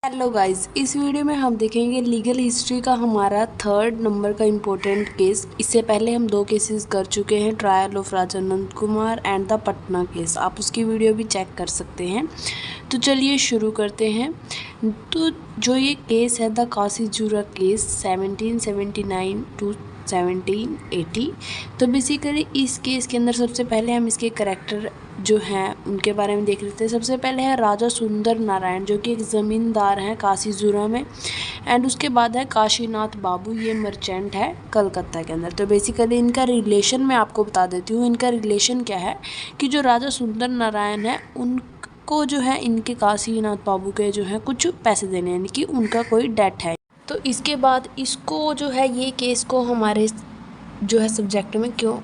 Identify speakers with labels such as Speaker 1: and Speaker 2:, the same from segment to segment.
Speaker 1: Hello guys, इस video में हम देखेंगे लीगल हिस्ट्री का हमारा 3rd नंबर का इम्पोर्टेंट केस। इससे पहले हम 2 केसेस कर चुके हैं, trial of Raja Nand Kumar and the Patna case. आप उसकी वीडियो भी चेक कर सकते हैं। तो चलिए शुरू करते हैं। तो जो ये केस है द कासीजुरा केस 1779 टू 1780। तो बेसिकली इस केस के अंदर सबसे पहले हम इसके करैक्टर जो हैं उनके बारे में देख लेते हैं। सबसे पहले है राजा सुंदर नारायण, जो कि एक ज़मींदार हैं कासीजुरा में। एंड उसके बाद है काशीनाथ बाबू, ये मर्चेंट है कलकत्ता के अंदर। तो बेसिकली इनका रिलेशन मैं आपको बता देती हूँ। इनका रिलेशन क्या है कि जो राजा सुंदर नारायण है उनको जो है इनके काशीनाथ बाबू के जो है कुछ पैसे देने, यानी कि उनका कोई डेट है। तो इसके बाद इसको जो है ये केस को हमारे जो है सब्जेक्ट में क्यों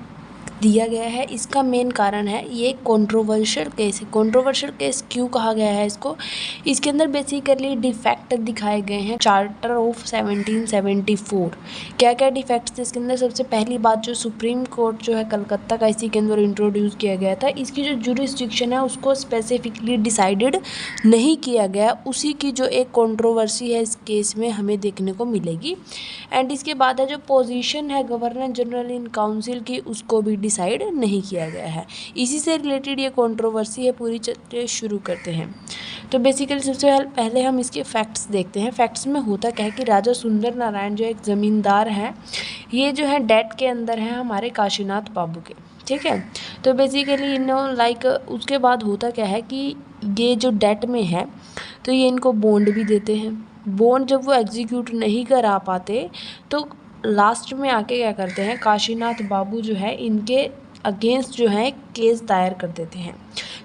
Speaker 1: दिया गया है, इसका मेन कारण है ये कंट्रोवर्शियल केस है। कंट्रोवर्शियल केस क्यों कहा गया है इसको? इसके अंदर बेसिकली डिफेक्ट दिखाए गए हैं चार्टर ऑफ 1774। क्या क्या डिफेक्ट्स थे इसके अंदर? सबसे पहली बात, जो सुप्रीम कोर्ट जो है कलकत्ता का इसी के अंदर इंट्रोड्यूस किया गया था, इसकी जो जुरिस्डिक्शन है उसको स्पेसिफिकली डिसाइडेड नहीं किया गया। उसी की जो एक कंट्रोवर्सी है इस केस में हमें देखने को मिलेगी। एंड इसके बाद है जो पोजीशन है गवर्नर जनरल इन काउंसिल की, उसको भी डिसाइड नहीं किया गया है। इसी से रिलेटेड ये कंट्रोवर्सी है पूरी। चलिए शुरू करते हैं। तो बेसिकली सबसे पहले हम इसके फैक्ट्स देखते हैं। फैक्ट्स में होता क्या है कि राजा सुंदर नारायण जो एक ज़मींदार हैं, ये जो है डेट के अंदर है हमारे काशीनाथ बाबू के, ठीक है। तो बेसिकली लाइक उसके बाद होता क्या है कि ये जो डेट में है तो ये इनको बॉन्ड भी देते हैं। बॉन्ड जब वो एग्जीक्यूट नहीं करा पाते तो लास्ट में आके क्या करते हैं, काशीनाथ बाबू जो है इनके अगेंस्ट जो है केस दायर कर देते हैं।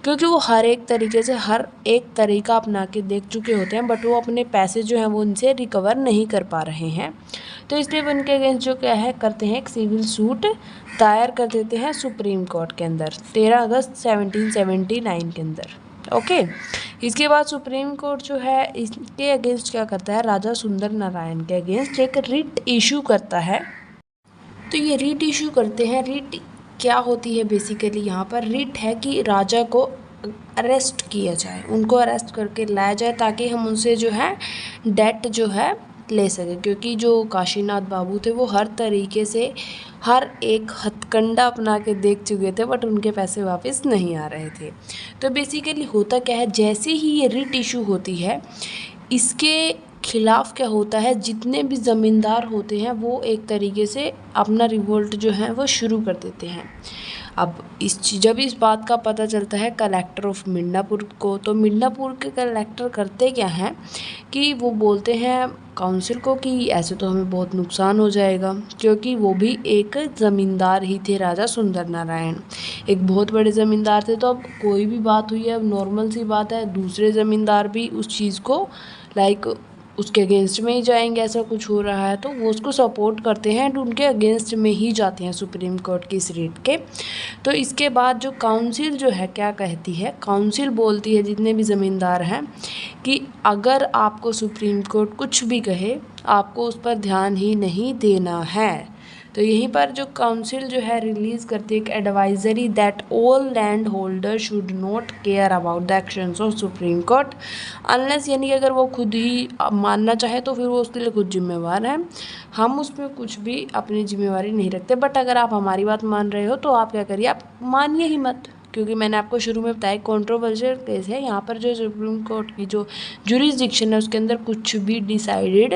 Speaker 1: क्योंकि वो हर एक तरीके से हर एक तरीका अपना के देख चुके होते हैं, बट वो अपने पैसे जो हैं वो उनसे रिकवर नहीं कर पा रहे हैं। तो इसलिए वो उनके अगेंस्ट जो क्या है करते हैं, एक सिविल सूट दायर कर देते हैं सुप्रीम कोर्ट के अंदर 13 अगस्त 1779 के अंदर। ओके। इसके बाद सुप्रीम कोर्ट जो है इसके अगेंस्ट क्या करता है, राजा सुंदर नारायण के अगेंस्ट एक रिट इशू करता है। तो ये रिट इशू करते हैं। रिट क्या होती है? बेसिकली यहाँ पर रिट है कि राजा को अरेस्ट किया जाए, उनको अरेस्ट करके लाया जाए ताकि हम उनसे जो है डेट जो है ले सकें। क्योंकि जो काशीनाथ बाबू थे वो हर तरीके से हर एक हथकंडा अपना के देख चुके थे, बट उनके पैसे वापस नहीं आ रहे थे। तो बेसिकली होता क्या है, जैसे ही ये रिट इशू होती है इसके खिलाफ़ क्या होता है, जितने भी ज़मींदार होते हैं वो एक तरीके से अपना रिवोल्ट जो है वो शुरू कर देते हैं। अब जब इस बात का पता चलता है कलेक्टर ऑफ मिर्ज़ापुर को, तो मिर्ज़ापुर के कलेक्टर करते क्या हैं कि वो बोलते हैं काउंसिल को कि ऐसे तो हमें बहुत नुकसान हो जाएगा। क्योंकि वो भी एक ज़मींदार ही थे, राजा सुंदर नारायण एक बहुत बड़े ज़मींदार थे। तो अब कोई भी बात हुई है, अब नॉर्मल सी बात है, दूसरे ज़मींदार भी उस चीज़ को लाइक उसके अगेंस्ट में ही जाएंगे। ऐसा कुछ हो रहा है तो वो उसको सपोर्ट करते हैं, तो उनके अगेंस्ट में ही जाते हैं सुप्रीम कोर्ट की इस रेट के। तो इसके बाद जो काउंसिल जो है क्या कहती है, काउंसिल बोलती है जितने भी ज़मींदार हैं कि अगर आपको सुप्रीम कोर्ट कुछ भी कहे आपको उस पर ध्यान ही नहीं देना है। तो यहीं पर जो काउंसिल जो है रिलीज़ करती है एक advisory that all land holder should not care about the actions of supreme court unless, यानी कि अगर वो खुद ही मानना चाहे तो फिर वो उसके लिए खुद जिम्मेवार है, हम उसमें कुछ भी अपनी जिम्मेवारी नहीं रखते। बट अगर आप हमारी बात मान रहे हो तो आप क्या करिए, आप मानिए ही मत। क्योंकि मैंने आपको शुरू में बताया कंट्रोवर्शियल केस है। यहाँ पर जो सुप्रीम कोर्ट की जो जुरिस्डिक्शन है उसके अंदर कुछ भी डिसाइडेड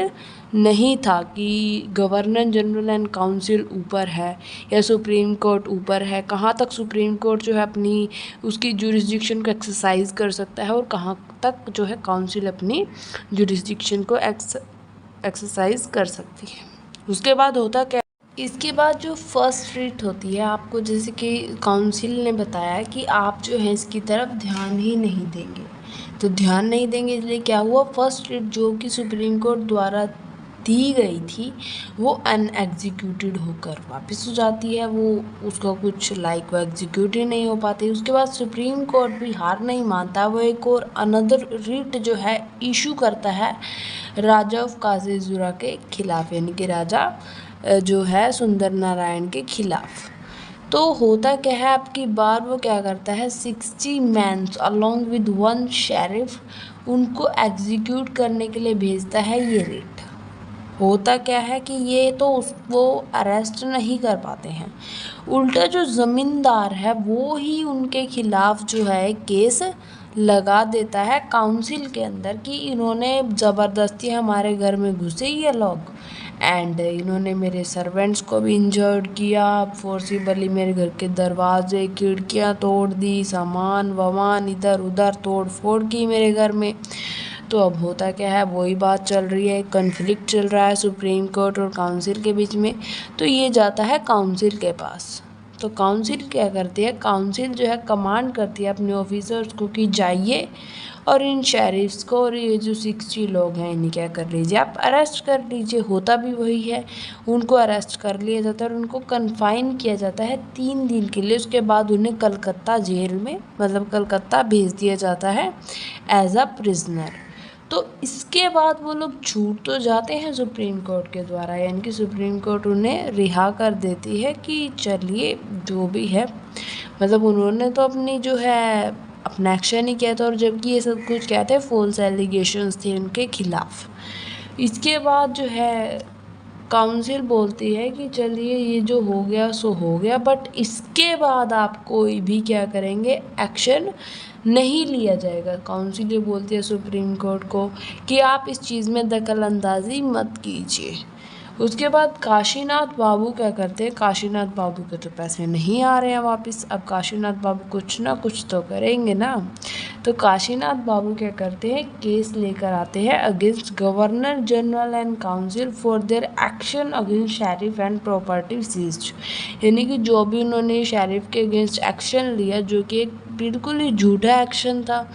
Speaker 1: नहीं था कि गवर्नर जनरल एंड काउंसिल ऊपर है या सुप्रीम कोर्ट ऊपर है। कहाँ तक सुप्रीम कोर्ट जो है अपनी उसकी जुरिस्डिक्शन को एक्सरसाइज कर सकता है और कहाँ तक जो है काउंसिल अपनी जुरिस्डिक्शन को एक्सरसाइज कर सकती है। उसके बाद होता क्या, इसके बाद जो फर्स्ट रिट होती है, आपको जैसे कि काउंसिल ने बताया कि आप जो है इसकी तरफ ध्यान ही नहीं देंगे। तो ध्यान नहीं देंगे इसलिए क्या हुआ, फर्स्ट रिट जो कि सुप्रीम कोर्ट द्वारा दी गई थी वो अनएग्जीक्यूटेड होकर वापस हो जाती है। वो उसका कुछ लाइक वो एग्जीक्यूट ही नहीं हो पाती। उसके बाद सुप्रीम कोर्ट भी हार नहीं मानता, वो एक और अनदर रिट जो है इशू करता है राजा ऑफ कासीजुरा के खिलाफ, यानी कि राजा जो है सुंदर नारायण के खिलाफ। तो होता क्या है, आपकी बार वो क्या करता है 60 मैन्स अलोंग विद 1 शेरिफ उनको एग्जीक्यूट करने के लिए भेजता है ये रिट। होता क्या है कि ये तो वो अरेस्ट नहीं कर पाते हैं, उल्टा जो ज़मींदार है वो ही उनके खिलाफ जो है केस लगा देता है काउंसिल के अंदर कि इन्होंने ज़बरदस्ती हमारे घर में घुसे ये लोग, एंड इन्होंने मेरे सर्वेंट्स को भी इंजर्ड किया, फोर्सिबली मेरे घर के दरवाजे खिड़कियां तोड़ दी, सामान वामान इधर उधर तोड़ फोड़ की मेरे घर में। तो अब होता क्या है, वही बात चल रही है, कन्फ्लिक्ट चल रहा है सुप्रीम कोर्ट और काउंसिल के बीच में। तो ये जाता है काउंसिल के पास। तो काउंसिल क्या करती है, काउंसिल जो है कमांड करती है अपने ऑफिसर्स को कि जाइए और इन शेरिफ्स को और ये जो 60 लोग हैं इन्हें क्या कर लीजिए, आप अरेस्ट कर लीजिए। होता भी वही है, उनको अरेस्ट कर लिया जाता है और उनको कन्फाइन किया जाता है 3 दिन के लिए। उसके बाद उन्हें कलकत्ता जेल में, मतलब कलकत्ता भेज दिया जाता है एज अ प्रिजनर। तो इसके बाद वो लोग छूट तो जाते हैं सुप्रीम कोर्ट के द्वारा, यानी कि सुप्रीम कोर्ट उन्हें रिहा कर देती है कि चलिए जो भी है, मतलब उन्होंने तो अपनी जो है अपना एक्शन ही किया था, और जबकि ये सब कुछ क्या थे, फॉल्स एलिगेशंस थे उनके खिलाफ। इसके बाद जो है काउंसिल बोलती है कि चलिए ये जो हो गया सो हो गया, बट इसके बाद आप कोई भी क्या करेंगे, एक्शन नहीं लिया जाएगा। काउंसिल ये बोलती है सुप्रीम कोर्ट को कि आप इस चीज़ में दखल अंदाजी मत कीजिए। उसके बाद काशीनाथ बाबू क्या करते हैं, काशीनाथ बाबू के तो पैसे नहीं आ रहे हैं वापस, अब काशीनाथ बाबू कुछ ना कुछ तो करेंगे ना। तो काशीनाथ बाबू क्या करते हैं, केस लेकर आते हैं against governor general and council for their action against sheriff and property seized. यानी कि जो भी उन्होंने शेरिफ के अगेंस्ट एक्शन लिया, जो कि एक बिल्कुल ही झूठा एक्शन था,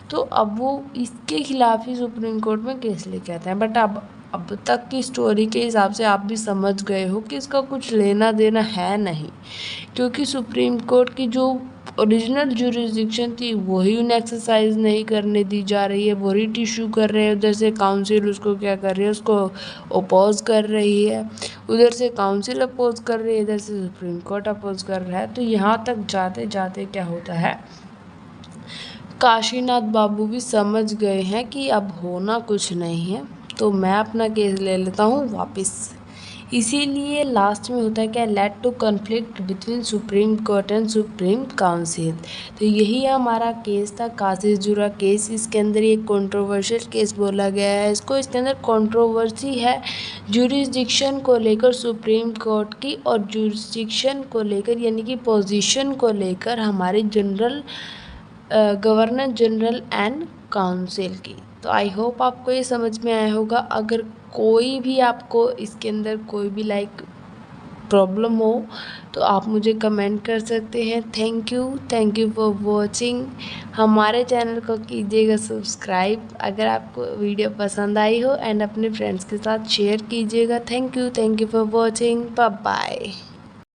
Speaker 1: तो अब वो इसके खिलाफ ही सुप्रीम कोर्ट में केस लेके आते हैं। बट अब तक की स्टोरी के हिसाब से आप भी समझ गए हो कि इसका कुछ लेना देना है नहीं, क्योंकि सुप्रीम कोर्ट की जो ओरिजिनल जुरिस्डिक्शन थी वही उन्हें एक्सरसाइज नहीं करने दी जा रही है, वो रिट इशू कर रहे हैं। उधर से काउंसिल उसको क्या कर रही है, उसको अपोज कर रही है, उधर से काउंसिल अपोज कर रही है, इधर से सुप्रीम कोर्ट अपोज कर रहा है। तो यहाँ तक जाते जाते क्या होता है, काशीनाथ बाबू भी समझ गए हैं कि अब होना कुछ नहीं है, तो मैं अपना केस ले लेता हूँ वापस। इसीलिए लास्ट में होता है क्या, led to conflict between supreme court and supreme council. तो यही हमारा केस था, कासिजुरा केस। इसके अंदर एक कंट्रोवर्शियल केस बोला गया है इसको। इसके अंदर कंट्रोवर्सी है जुरिस्डिक्शन को लेकर सुप्रीम कोर्ट की, और जुरिस्डिक्शन को लेकर यानी कि पोजीशन को लेकर हमारे गवर्नर जनरल एंड काउंसिल की। तो आई होप आपको ये समझ में आया होगा। अगर कोई भी आपको इसके अंदर कोई भी प्रॉब्लम हो तो आप मुझे कमेंट कर सकते हैं। Thank you for watching. हमारे चैनल को कीजिएगा सब्सक्राइब अगर आपको वीडियो पसंद आई हो, एंड अपने फ्रेंड्स के साथ शेयर कीजिएगा। Thank you for watching. Bye bye.